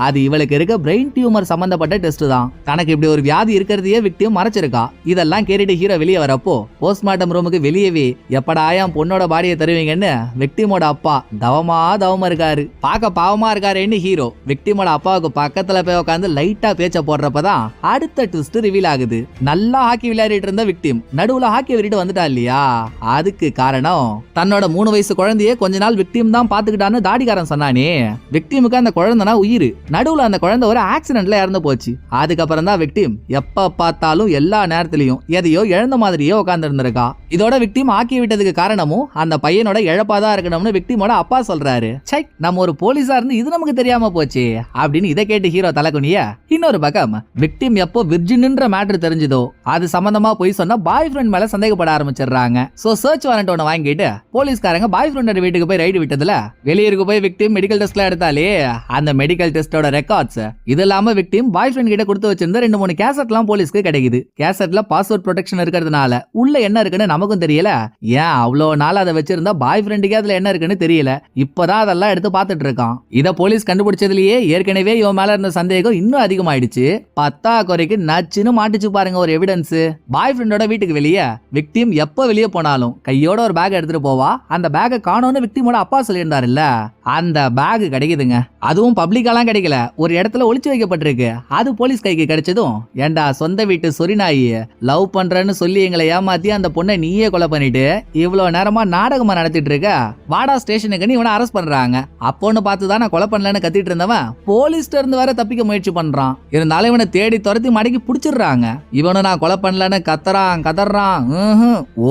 அது இவளுக்கு இருக்க பிரெயின் டியூமர் சம்பந்தப்பட்ட டெஸ்ட் தான். தனக்கு இப்படி ஒரு வியாதி இருக்கிறதையே விக்டிம் மறைச்சிருக்கா. இதெல்லாம் கேட்டுட்டு ஹீரோ வெளியே வரப்போ போஸ்ட்மார்ட்டம் ரூமுக்கு வெளியவே எப்படா என் பொண்ணோட பாடியை தருவீங்கன்னு விக்டிமோட அப்பா தவமா இருக்காரு. பார்க்க பாவமா இருக்காருன்னு ஹீரோ விக்டிமோட அப்பாவுக்கு பக்கத்துல போய் உட்காந்து லைட்டா பேச்ச போடுறப்பதான் அடுத்த ட்விஸ்ட் ரிவீல் ஆகுது. நல்லா ஹாக்கி விளையாடிட்டு இருந்த விக்டிம் நடுவுல ஹாக்கி விளையாடிட்டு வந்துட்டா இல்லையா, அதுக்கு காரணம் தன்னோட 3 வயசு குழந்தைய கொஞ்ச நாள் விக்டிம் தான் பாத்துக்கிட்டான்னு தாடிக்காரன் சொன்னானே. விக்டிமுக்கு அந்த குழந்தைனா உயிர். நடுவுல அந்த குழந்தை ஒரு ஆக்சிடென்ட்ல இறந்து போச்சு. அதுக்கப்புறம் தான் விக்டிம் எப்ப பார்த்தாலும் எல்லா நேரத்திலையும் எதையோ இழந்த மாதிரியே உட்கார்ந்து இருந்திருக்கா. இதோட விக்டிம் ஹாக்கி விட்டதுக்கு காரணமும் அந்த பையனோட இழப்பு ஷார்ப்பா தான் இருக்கணும்னு விக்டிமோட அப்பா சொல்றாரு. சை, நம்ம ஒரு போலீஸா இருந்து இது நமக்கு தெரியாம போச்சு அப்படின்னு இதை கேட்டு ஹீரோ தலகுனிய. இன்னொரு பக்கம் விக்டிம் எப்போ விர்ஜின்ன்ற மேட்டர் தெரிஞ்சதோ அது சம்பந்தமா போய் சொன்னா பாய் ஃப்ரெண்ட் மேல சந்தேகப்பட ஆரம்பிச்சிடுறாங்க. சோ சர்ச் வாரண்ட் ஒன்னு வாங்கிட்டு போலீஸ்காரங்க பாய் ஃப்ரெண்டோட வீட்டுக்கு போய் ரைடு விட்டதுல வெளியூருக்கு போய் விக்டிம் மெடிக்கல் டெஸ்ட்ல எடுத்தாலே அந்த மெடிக்கல் டெஸ்டோட ரெக்கார்ட்ஸ் இது இல்லாம விக்டிம் பாய் ஃப்ரெண்ட் கிட்ட கொடுத்து வச்சிருந்த 2-3 கேசட்லாம் போலீஸ்க்கு கிடைக்குது. கேசட்ல பாஸ்வேர்ட் ப்ரொடெக்ஷன் இருக்கிறதுனால உள்ள என்ன இருக்குன்னு நமக்கும் தெரியல. ஏன் அவ்வளோ நாள் அதை வச்சிருந்தா பாய் ஃப்ரெண்டுக்கே அதுல என்ன இருக்குன்னு தெரியல. இப்பதான் அதெல்லாம் எடுத்து பார்த்துட்டு இருக்கான். இத போலீஸ் கண்டுபிடிச்சதுலயே ஏற்கனவே இவன் மேல இருந்த சந்தேகம் இன்னும் அதிகமாயிடுச்சு. 10 குறைக்கு நச்சுன்னு மாட்டிச்சு பாருங்க ஒரு எவிடன்ஸ். பாய் ஃப்ரெண்டோட வீட்டுக்கு வெளியே விக்டிம் எப்ப வெளியே போனாலும் கையோட ஒரு பேக் எடுத்துட்டு போவா. அந்த பேக்கை காணோன்னு விக்டிமோட அப்பா சொல்லியிருந்தாருல்ல, அந்த பேக் கிடைக்குதுங்க. அதுவும் பப்ளிக்காலாம் கிடைக்கல, ஒரு இடத்துல ஒளிச்சு வைக்கப்பட்டிருக்கு. அது போலீஸ் கைக்கு கிடைச்சதும், ஏண்டா சொந்த வீட்டு சொரிநாயி, லவ் பண்றேன்னு சொல்லி எங்களை ஏமாத்தி அந்த பொண்ணை நீயே கொலை பண்ணிட்டு இவ்வளவு நேரமா நாடகமா நடத்திட்டு இருக்க, வாடா ஸ்டேஷனுக்கு இவனை அரெஸ்ட் பண்றாங்க. அப்போன்னு பார்த்துதான் நான் கொலை பண்ணலன்னு கத்திட்டு இருந்தவன் போலீஸ்ல இருந்து வர தப்பிக்க முயற்சி பண்றான். இருந்தாலும் இவனை தேடி துரத்தி மடக்கி பிடிச்சிடுறாங்க. இவனும் நான் கொலை பண்ணலன்னு கதறான்.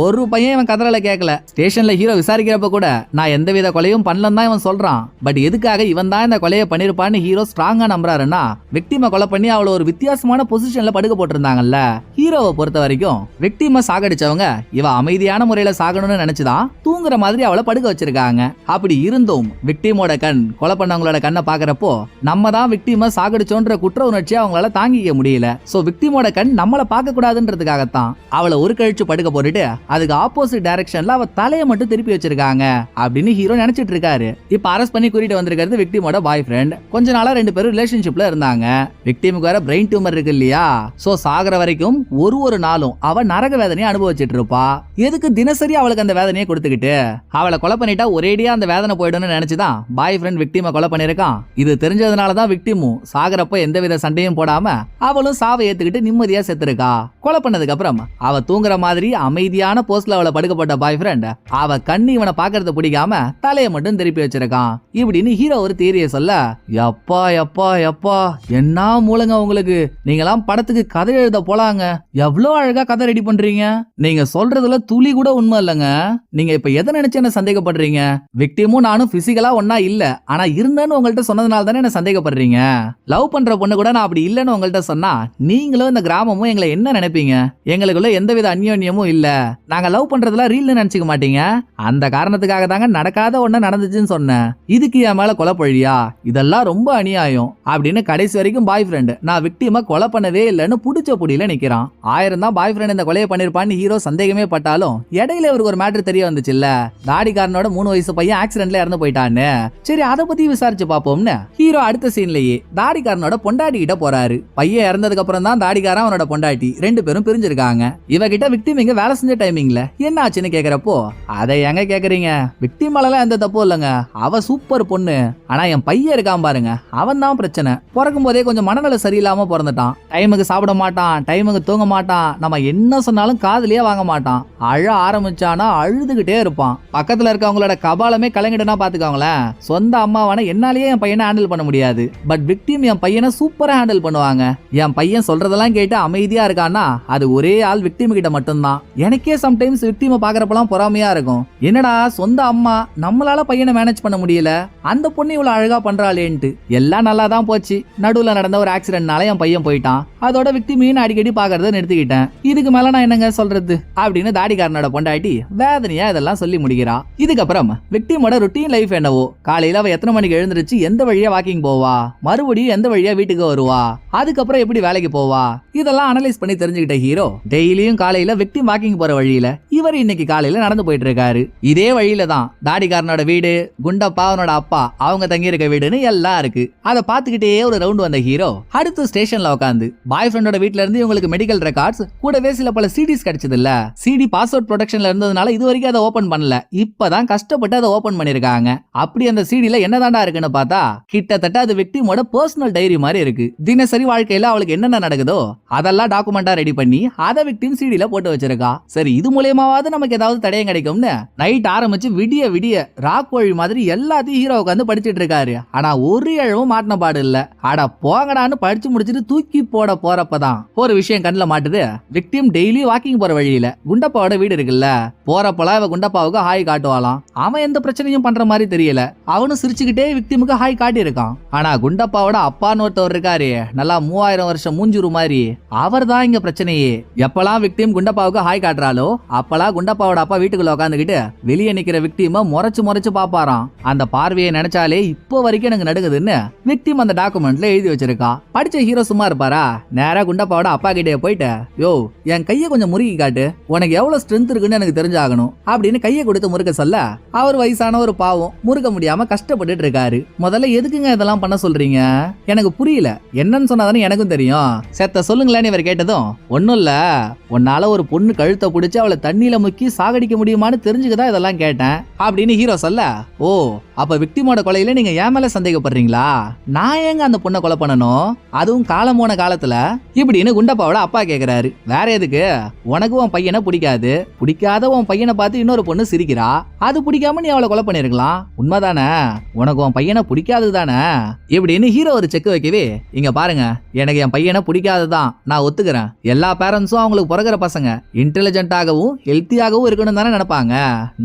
ஒரு பையன் இவன் கதறல கேட்கல. ஸ்டேஷன்ல ஹீரோ விசாரிக்கிறப்ப கூட நான் எந்தவித கொலையும் பண்ணலன்னு தான் இவன் சொல்றான். பட் எதுக்காக இவன் தான் இந்த கொலையை பண்ணிருப்பான்னு ஹீரோ ஸ்ட்ராங்கா நம்புறாருன்னா, விக்டிமை கொலை பண்ணி அவள ஒரு வித்தியாசமான பொசிஷன்ல படுக்க போட்டிருந்தாங்கல்ல. ஹீரோவை பொறுத்த வரைக்கும் விக்டிமை சாகடிச்சவங்க இவ அமைதியான முறையில சாகணும்னு நினைச்சுதான் தூங்குற மாதிரி அவளை படுக்க வச்சிருக்காங்க. அப்படி இருந்தும் விக்டிமோட கண் கொலை பண்ணவங்களோட கண்ணை பாக்குறப்போ நம்ம தான் விக்டிமை சாகடிச்சோன்ற குற்ற உணர்ச்சியை அவங்களால தாங்கிக்க முடியல. சோ விக்டிமோட கண் நம்மளை பார்க்க கூடாதுன்றதுக்காகத்தான் அவளை ஒரு கழிச்சு படுக்க போட்டுட்டு அதுக்கு ஆப்போசிட் டைரக்ஷன்ல அவ தலையை மட்டும் திருப்பி வச்சிருக்காங்க அப்படின்னு ஹீரோ நினைச்சிட்டு இருக்காரு. இப்ப அரெஸ்ட் பண்ணி கூட்டிட்டு வந்திருக்கிறது விக்டிமோட பாய் ஃப்ரெண்ட். கொஞ்ச நாளா 2 பேரும் ரிலேஷன்ஷிப்ல இருந்தாங்க. விக்டிமுக்கு வேற பிரெயின் டியூமர் இருக்கு இல்லையா, சோ சாகர வரைக்கும் ஒரு நாளும் அவ நரக வேதனையை அனுபவிச்சிட்டு இருப்பா. எதுக்கு தினசரி அவளுக்கு அந்த வேதனையை கொடுத்துக்கிட்டு அவளை கொலை பண்ணிட்டா ஒரேடியா அந்த வேதனை போயிடும்னு நினைச்சுதான் பாய் ஃப்ரெண்ட் விக்டிமை கொலை பண்ணிருக்கான். இது தெரிஞ்சதுனாலதான் விக்டிமும் சாகரப்ப எந்தவித சண்டையும் போடாம அவளும் சாவை ஏத்துக்கிட்டு நிம்மதியா செத்துருக்கா. கொலை பண்ணதுக்கு அப்புறம் அவ தூங்குற மாதிரி அமைதியான போஸ்ட்ல அவளை படுக்கப்பட்ட பாய் ஃப்ரெண்ட் அவ கண்ணு இவனை பாக்குறது பிடிக்காம தலையை மட்டும் திருப்பி வச்சிருக்கான். இப்படின்னு ஹீரோ ஒரு தியரியை சொல்ல, எப்பா எப்பா எப்பா என்ன மூலங்க உங்களுக்கு, நீங்களாம் படத்துக்கு கதை எழுத போலாங்க. எவ்வளவு அழகா கதை ரெடி பண்றீங்க. நீங்க சொல்றதுல துளி கூட உண்மை இல்லங்க. நீங்க இப்ப எதை நினைச்சு என்ன சந்தேகப்படுறீங்க? விக்டிமும் நானும் பிசிக்கலா ஒன்னா இல்ல, ஆனா இருந்தேன்னு உங்கள்ட்ட சொன்னதுனால தானே என்ன சந்தேகப்படுறீங்க. லவ் பண்ற பொண்ணு கூட நான் அப்படி இல்லன்னு உங்கள்ட்ட சொன்னா நீங்களும் இந்த கிராமமும் எங்களை என்ன நினைப்பீங்க? எங்களுக்குள்ள எந்தவித அந்யோன்யமும் இல்ல, நாங்க லவ் பண்றதுல ரீல்னு நினைச்சுக்க மாட்டீங்க. அந்த காரணத்துக்காக தாங்க நடக்காத ஒண்ணு நடந்துச்சுன்னு சொன்னேன். இதுக்கு என் மேல கொலை பழியா? இதெல்லாம் ரொம்ப அநியாயம் அப்படின்னு கடைசி வரைக்கும் பாய் ஃப்ரெண்ட் நான் விக்டிமை கொலை பண்ணவே இல்லைன்னு புடிச்ச புடியில நிக்கிறான். 1000 தான் பாய் ஃப்ரெண்ட் இந்த கொலையை பண்ணிருப்பான்னு ஹீரோ சந்தேகமே பட்டாலும் இடையில இவருக்கு ஒரு மேட்டர் தெரிய வந்துச்சுல்ல, தாடிக்காரனோட 3 வயசு பையன் ஆக்சிடென்ட்ல இறந்து போயிட்டான்னு. சரி அதை பத்தி விசாரிச்சு பாப்போம்னு ஹீரோ அடுத்த சீன்லயே தாடிக்காரனோட பொண்டாட்டி கிட்ட போறாரு. பையன் இறந்ததுக்கு அப்புறம் தான் தாடிக்காரன் அவனோட பொண்டாட்டி 2 பேரும் பிரிஞ்சிருக்காங்க. இவகிட்ட விக்டிம் இங்க வேலை செஞ்ச டைமிங்ல என்ன ஆச்சுன்னு கேக்குறப்போ, அதை எங்க கேக்குறீங்க, விக்டிம் மேல எந்த தப்பும் இல்லைங்க, அவ சூப்பர் பொண்ணு, ஆனா என் பையன் இருக்கான் பாருங்க அவன் தான் பிரச்சனை. பிறக்கும் போதே கொஞ்சம் மனநல சரியில்லாம பிறந்துட்டான். டைமுக்கு சாப்பிட மாட்டான், டைமுக்கு தூங்க மாட்டான், நம்ம என்ன சொன்னாலும் காதுலயே வாங்க மாட்டான். அழ ஆரம்பிச்சானா அழுதுகிட்டே இருப்பான். பக்கத்துல இருக்கவங்களோட கபாலமே கலங்கிடுனா பாத்துக்கோங்களேன். சொந்த அம்மாவான என்னாலேயே என் பையனை ஹேண்டில் பண்ண முடியாது. பட் விக்டிம் என் பையனை சூப்பரா ஹேண்டில் பண்ணுவாங்க. என் பையன் சொல்றதெல்லாம் கேட்டு அமைதியா இருக்கான்னா அது ஒரே ஆள் விக்டிம் கிட்ட மட்டும்தான். எனக்கே சம்டைம்ஸ் விக்டிமை பாக்குறப்பெல்லாம் பொறாமையா இருக்கும். என்னடா சொந்த அம்மா நம்மளால பையனை மேனேஜ் பண்ண முடியல, அந்த பொண்ணு இவ்வளவு அழகா பண்றாளேன்ட்டு. எல்லாம் நல்லா தான் போச்சு. நடுவுல நடந்த ஒரு ஆக்சிடென்ட்னால என் பையன் போயிட்டான். அதோட விக்டிமையும் அடிக்கடி பாக்குறத நிறுத்திக்கிட்டேன். இதுக்கு மேல நான் என்னங்க சொல்றது அப்படின்னு தாடிக்காரனோட பொண்டாட்டி வேதனையா இதெல்லாம் சொல்லி முடிக்கிறா. இதுக்கப்புறம் விக்டிமோட ருட்டீன் லைஃப் என்னவோ, காலையில அவ எத்தனை மணிக்கு எழுந்திருச்சு எந்த வழியா வாக்கிங் போவா, மறுபடியும் எந்த வழியா வீட்டுக்கு வருவா, அதுக்கப்புறம் எப்படி வேலைக்கு போவா, இதெல்லாம் அனலைஸ் பண்ணி தெரிஞ்சுக்கிட்ட ஹீரோ டெய்லியும் காலையில விக்டிம் வாக்கிங் போற வழியில இவர் இன்னைக்கு காலையில நடந்து போயிட்டு இருக்காரு. இதே வழியில தான் தாடிக்காரனோட வீடு, குண்டப்பா அவனோட அப்பா அவங்க தங்கி இருக்க வீடுன்னு எல்லாம் இருக்கு. அதை பார்த்துக்கிட்டே ஒரு ரவுண்ட் வந்த ஹீரோ அடுத்த ஸ்டேஷன்ல உட்காந்து பாய் ஃப்ரெண்டோட வீட்ல இருந்து இவங்களுக்கு மெடிக்கல் ரெக்கார்ட்ஸ் கூடவே சில பல சிடிஸ் கிடைச்சது இல்ல. சிடி பாஸ்வேர்ட் ப்ரொடெக்ஷன்ல இருந்ததுனால இது வரைக்கும் அதை ஓபன் பண்ணல. இப்பதான் கஷ்டப்பட்டு அதை ஓபன் பண்ணிருக்காங்க. அப்படி அந்த சிடில என்னதாண்டா இருக்குன்னு பார்த்தா கிட்டத்தட்ட அது விக்டிமோட பர்சனல் டைரி மாதிரி இருக்கு. தினசரி வாழ்க்கையில அவளுக்கு என்னென்ன நடக்குதோ அதெல்லாம் டாக்குமெண்டா ரெடி பண்ணி அதை விக்டிம் சிடில போட்டு வச்சிருக்கா. சரி இது மூலமாவது நமக்கு ஏதாவது தடயம் கிடைக்கும்னு நைட் ஆரம்பிச்சு விடிய விடிய ராக் வழி மாதிரி எல்லாத்தையும் ஹீரோ உட்காந்து படிச்சிட்டு இருக்காரு. ஆனா ஒரு இழவும் மாட்டின பாடு இல்ல. அட போங்கடான்னு படிச்சு முடிச்சுட்டு தூக்கி போட போறப்பதான் ஒரு விஷயம் கண்ணுல மாட்டுது. விக்டிம் டெய்லி வாக்கிங் போற வழியில குண்டப்பாவோட வீடு இருக்குல்ல, போறப்பலாம் இவ குண்டப்பாவுக்கு ஹாய் காட்டுவா. காட்டுவாளாம். அவன் எந்த பிரச்சனையும் பண்ற மாதிரி தெரியல. அவனும் சிரிச்சுக்கிட்டே விக்டிமுக்கு ஹாய் காட்டி இருக்கான். ஆனா குண்டப்பாவோட அப்பான்னு ஒருத்தவர் இருக்காரு, நல்லா 3000 வருஷம் மூஞ்சுரு மாதிரி, அவர் தான் இங்க பிரச்சனையே. எப்பெல்லாம் விக்டிம் குண்டப்பாவுக்கு ஹாய் காட்டுறாலோ அப்பெல்லாம் குண்டப்பாவோட அப்பா வீட்டுக்குள்ள உட்காந்துக்கிட்டு வெளியே நிக்கிற விக்டிம முறைச்சு பாப்பாராம். அந்த பார்வையை நினைச்சாலே இப்போ வரைக்கும் எனக்கு நடுங்குதுன்னு விக்டிம் அந்த டாக்குமெண்ட்ல எழுதி வச்சிருக்கா. படிச்ச ஹீரோ சும்மா இருப்பாரா? நேரா குண்டப்பாவோட அப்பா கிட்டே போயிட்டு, யோ என் கையை கொஞ்சம் முறுக்கி காட்டு, உனக்கு எவ்வளவு ஸ்ட்ரென்த் இருக்குன்னு எனக்கு தெரிஞ்சாகணும் அப்படின்னு கையை கொடுத்து முறுக்க சொல்ல, அவர் வயசான ஒரு பாவம் முறுக்க முடியாம கஷ்டப்பட்டுட்டு இருக்காரு. முதல்ல எதுக்குங்க இதெல்லாம் பண்ண சொல்றீங்க? எனக்கு புரியல, என்னன்னு சொன்னாதானே எனக்கும் தெரியும். செத்த சொல்லுங்களேன்னு இவர் கேட்டதும், ஒன்னும் இல்ல, உன்னால ஒரு பொண்ணு கழுத்தை பிடிச்சு அவளை தண்ணியில முக்கி சாகடிக்க முடியுமான்னு தெரிஞ்சுக்கதான் இதெல்லாம் கேட்டேன் அப்படின்னு ஹீரோ சொல்ல, ஓ அப்ப விக்டிமோட கொலையில நீங்க ஏன் மேல சந்தேகப்படுறீங்களா? நான் ஏங்க அந்த பொண்ணை கொலை பண்ணணும், அதுவும் காலம் போன காலத்துல இப்படின்னு குண்டப்பாவோட அப்பா கேக்குறாரு. வேற எதுக்கு? உனக்கு உன் பையனை பிடிக்காது, பிடிக்காத உன் பையனை பார்த்து இன்னொரு பொண்ணு சிரிக்கிறா, அது பிடிக்காம நீ அவளை கொலை பண்ணிருக்கலாம், உண்மைதானே? உனக்கு உன் பையனை பிடிக்காது தானே இப்படின்னு ஹீரோ ஒரு செக் வைக்கவே, இங்க பாருங்க, எனக்கு என் பையனை பிடிக்காதுதான், நான் ஒத்துக்கிறேன். எல்லா பேரண்ட்ஸும் அவங்களுக்கு பிறகுற பசங்க இன்டெலிஜென்ட்டாகவும் ஹெல்த்தியாகவும் இருக்கணும் தானே நினைப்பாங்க.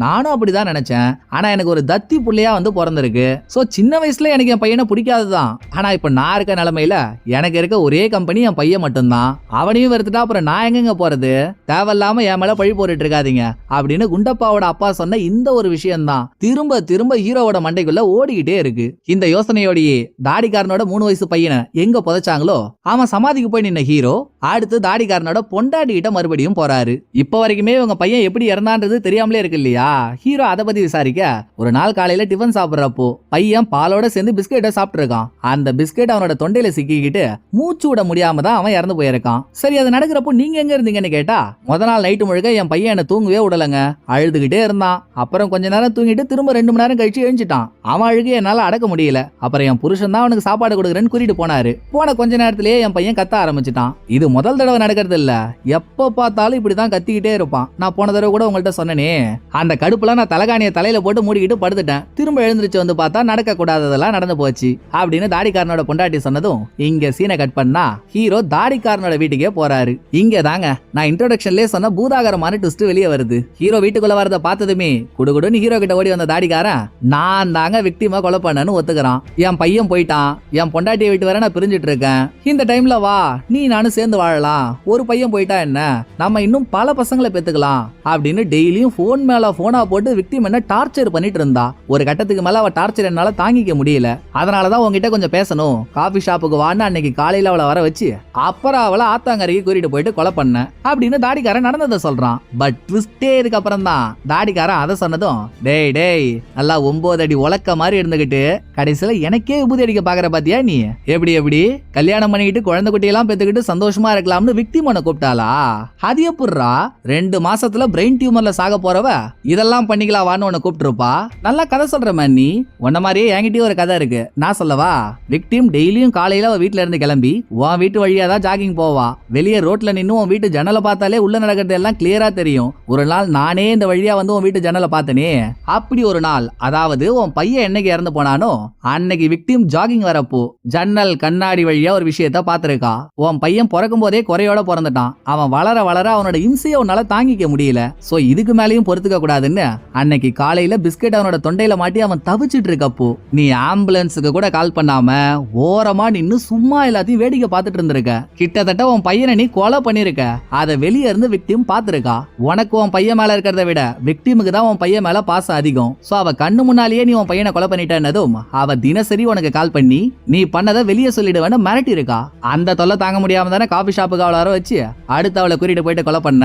நானும் அப்படிதான் நினைச்சேன். ஆனா எனக்கு ஒரு தத்தி புள்ளையா வந்து பிறந்திருக்கு. சோ சின்ன வயசுல எனக்கு என் பையனை பிடிக்காதுதான். ஆனா இப்ப நான் இருக்க நிலைமையில எனக்கு இருக்க ஒரே கம்பெனி என் பையன் மட்டும்தான். அவனையும் வெறுத்துட்டா அப்புறம் நான் எங்க போறது? தேவையில்லாம என் மேல பழி போட்டுட்டு இருக்காதீங்க அப்படின்னு குண்டப்பாவோட அப்பா சொன்ன இந்த ஒரு விஷயம் தான் திரும்ப திரும்ப ஹீரோவோட மண்டைக்குள்ள ஓடிக்கிட்டே இருக்கு. இந்த யோசனையோடையே தாடிக்காரனோட 3 வயசு பையனை எங்க புதைச்சாங்களோ அவன் சமாதிக்கு போய் நின்ன ஹீரோ அடுத்து தாடிக்காரனோட பொண்டாட்டி கிட்ட மறுபடியும் போறாரு. இப்ப வரைக்குமே உங்க பையன் எப்படி இறந்தான்றது தெரியாமலே இருக்கு இல்லையா? ஹீரோ அதை பத்தி விசாரிக்க, ஒரு நாள் காலையில டிஃபன் சாப்பிடுறப்போ பையன் பாலோட சேர்ந்து பிஸ்கெட்டை சாப்பிட்டு இருக்கான். அந்த பிஸ்கெட் அவனோட தொண்டையில சிக்கிக்கிட்டு மூச்சு விட முடியாம தான் அவன் இறந்து போயிருக்கான். சரி, அது நடக்கிறப்போ நீங்க எங்க இருந்தீங்கன்னு கேட்டா, முத நாள் நைட்டு முழுக்க என் பையன் என்ன தூங்கவே விடலங்க, அழுதுகிட்டே இருந்தான். அப்புறம் கொஞ்ச நேரம் தூங்கிட்டு திரும்ப 2 மணி நேரம் கழிச்சு எழுந்துட்டான். அவன் அழுகி என்னால அடக்க முடியல. அப்புறம் என் புருஷன் தான் அவனுக்கு சாப்பாடு கொடுக்குறேன்னு கூட்டிட்டு போனாரு. போன கொஞ்ச நேரத்திலேயே என் பையன் கத்த ஆரம்பிச்சிட்டான். இது முதல் தடவை நடக்கிறது இல்ல, எப்ப பார்த்தாலும் இப்படிதான் கத்திக்கிட்டே இருப்பான். நான் போன தடவை கூட உங்கள்ட்ட சொன்னனே, அந்த கடுப்புல நான் தலகாணியை தலையில போட்டு மூடிக்கிட்டு படுத்துட்டேன். திரும்ப எழுந்திருச்சு வந்து பார்த்தா நடக்க கூடாததெல்லாம் நடந்து போச்சு அப்படின்னு தாடிக்காரனோட பொண்டாட்டி சொன்னதும் இங்க சீனை கட் பண்ணா ஹீரோ தாடிக்காரனோட வீட்டுக்கே போறாரு. இங்க தாங்க நான் இன்ட்ரோடக்ஷன்லயே சொன்ன பூதாகரமான ட்விஸ்ட் வெளியே வருது. ஹீரோ வீட்டுக்குள்ள வரத பார்த்ததுமே குடுகுடுன்னு ஹீரோ கிட்ட ஓடி வந்த தாடிக்காரன், நான் தாங்க விக்டிமா கொலை பண்ணனு ஒத்துக்கிறான். என் பையன் போயிட்டான், என் பொண்டாட்டியை விட்டு வர நான் பிரிஞ்சிட்டு இருக்கேன். இந்த டைம்ல வா நீ நானும் சேர்ந்து வாழலாம். ஒரு பையன் போயிட்டா என்ன, நம்ம இன்னும் பல பசங்களை பெத்துக்கலாம் அப்படின்னு டெய்லியும் போன் மேல போனா போட்டு விக்டிம் என்ன டார்ச்சர் பண்ணிட்டு இருந்தா. ஒரு கட்டத்துக்கு மேல அவ டார்ச்சர் என்னால தாங்கிக்க முடியல. அதனாலதான் உங்ககிட்ட கொஞ்சம் பேசணும், காபி ஷாப்புக்கு வான்னு அன்னைக்கு காலையில அவளை வர வச்சு அப்புறம் அவளை ஆத்தாங்கரைக்கு கூட்டிட்டு போயிட்டு கொலை பண்ண அப்படின்னு தாடிக்காரன் நடந்ததை சொல்றான். பட் ட்விஸ்டே இதுக்கு அப்புறம் தான் தாடிக்காரன் அதை சொன்னதும், டேய் டேய் நல்லா 9 அடி உலக்க மாதிரி இருந்துகிட்டு கடைசியில எனக்கே உபதி அடிக்க பாக்குற பாத்தியா நீ? எப்படி கல்யாணம் பண்ணிக்கிட்டு குழந்தை குட்டியெல்லாம் பெத்துக்கிட்டு சந்தோஷமா இருக்கலாம்னு விக்டிமோனை கூப்பிட்டாளா? அது எப்படிரா 2 மாசத்துல பிரெயின் டியூமர்ல சாக போறவ இதெல்லாம் பண்ணிக்கலாம் வான்னு உன்னை கூப்பிட்டுருப்பா? நல்லா கதை சொல்ற மாதிரி நீ. உன்ன மாதிரியே என்கிட்டயும் ஒரு கதை இருக்கு, நான் சொல்லவா? விக்டிம் டெய்லியும் காலையில அவ வீட்டுல இருந்து கிளம்பி உன் வீட்டு வழியா தான் ஜாகிங் போவா. வெளியே ரோட்ல நின்னு உன் வீட்டு ஜன்னலை பார்த்தாலே உள்ள நடக்கிறது எல்லாம் கிளியரா தெரியும். ஒரு நாள் நானே இந்த வழியா வந்து உன் வீட்டு ஜன்னலை பார்த்தனே. அப்படி ஒரு நாள், அதாவது உன் பையன் என்னைக்கு இறந்து போனானோ அன்னைக்கு விக்டிம் ஜாகிங் வரப்போ ஜன்னல் கண்ணாடி வழியா ஒரு விஷயத்த பாத்திருக்கா. உன் பையன் பிறக்கும் போதே குறையோட பிறந்துட்டான். அவன் வளர வளர அவனோட இம்சையை உன்னால தாங்கிக்க முடியல. சோ இதுக்கு மேலேயும் பொறுத்துக்க கூடாதுன்னு அன்னைக்கு காலையில பிஸ்கெட் அவனோட தொண்டையில மாட்டி அவன் தவிச்சிட்டு இருக்கப்போ நீ ஆம்புலன்ஸுக்கு கூட கால் பண்ணாம ஓரமா நின்னு சும்மா எல்லாத்தையும் வேடிக்கை பார்த்துட்டு இருந்திருக்க. கிட்டத்தட்ட உன் பையனை நீ கொலை பண்ணிருக்க. அதை வெளியே இருந்து விக்டிம் பாத்துருக்கா. உனக்கு உன் பையன் மேல இருக்கிறத விட விக்டிமுக்கு தான் உன் பையன் மேல பாசம் அதிகம். சோ அவ கண்ணு முன்னாலேயே நீ உன் பையனை கொலை பண்ணிட்டதும் அவ தினசரி உனக்கு கால் பண்ணி நீ பண்ணதை வெளியே சொல்லிடுவேன்னு மிரட்டி இருக்கா. அந்த தொல்லை தாங்க முடியாம தானே காபி ஷாப்புக்கு அவளை வர வச்சு அடுத்து அவளை கூட்டிட்டு போயிட்டு கொலை பண்ண.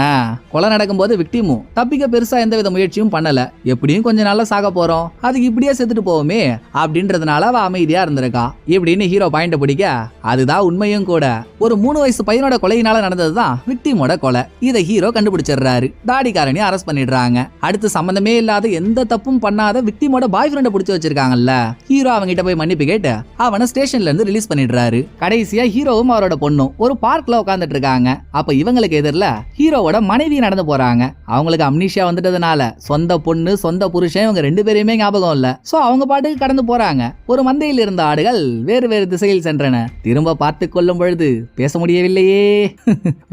கொலை நடக்கும் போது விக்டிமும் தப்பிக்க பெருசா எந்தவித முயற்சியும் பண்ணல. எப்படியும் கொஞ்ச நாள்ல சாக போறோம், அதுக்கு இப்படியே செத்துட்டு போவோமே அப்படின்றதுனால அவ அமைதியா இருந்திருக்கா இப்படின்னு ஹீரோ பாயிண்ட் பிடிக்க, அதுதான் உண்மையும் கூட. ஒரு 3 வயசு பையனோட கொலையினால நடந்ததுதான் விக்டிமோட கொலை. இதை ஹீரோ கண்டுபிடிச்சிடுறாரு. தாடிக்காரனி அரெஸ்ட் பண்ணிடுறாங்க. அடுத்து சம்பந்தமே இல்லாத எந்த தப்பும் பண்ணாத விக்டிமோட பாய் ஃப்ரெண்ட பிடிச்சு வச்சிருக்காங்கல்ல, ஹீரோ அவங்கிட்ட போய் மன்னிப்பு கேட்டு அவனை ஸ்டேஷன்ல இருந்து ரிலீஸ் பண்ணிடுறாரு. கடைசியா ஹீரோவும் அவரோட பொண்ணும் ஒரு பார்க்ல உட்கார்ந்துட்டு இருக்காங்க. அப்ப இவங்களுக்கு எதிரில ஹீரோவோட மனைவி நடந்து போறாங்க. அவங்களுக்கு அம்னீஷியா வந்துட்டதுனால சொந்த பொண்ணு சொந்த புருஷன் இவங்க 2 பேரையுமே ஞாபகம் இல்ல. சோ அவங்க பாட்டுக்கு கடந்து போறாங்க. ஒரு மந்தையில் இருந்த ஆடுகள் வேறு வேறு திசையில் சென்றன. திரும்ப பார்த்து கொள்ளும் பொழுது பேச முடியவில்லையே.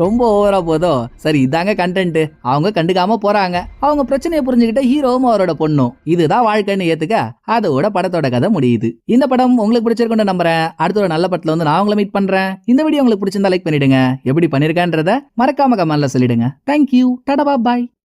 ரொம்ப ஓவரா போதோ. சரி, இதாங்க கண்டென்ட். அவங்க கண்டுக்காம போறாங்க. அவங்க பிரச்சனையை புரிஞ்சுக்கிட்டு புரிஞ்சுக்கிட்ட ஹீரோவும் அவரோட பொண்ணும் இதுதான் வாழ்க்கைன்னு ஏத்துக்க அதோட படத்தோட கதை முடியுது. இந்த படம் உங்களுக்கு பிடிச்சிருக்குன்னு நம்புறேன். அடுத்த ஒரு நல்ல படத்துல வந்து நான் உங்களை மீட் பண்றேன். இந்த வீடியோ உங்களுக்கு பிடிச்சிருந்தா லைக் பண்ணிடுங்க. எப்படி பண்ணிருக்கேன்றத மறக்காம கமெண்ட்ல சொல்லிடுங்க. தேங்க்யூ. டாடா பாய்.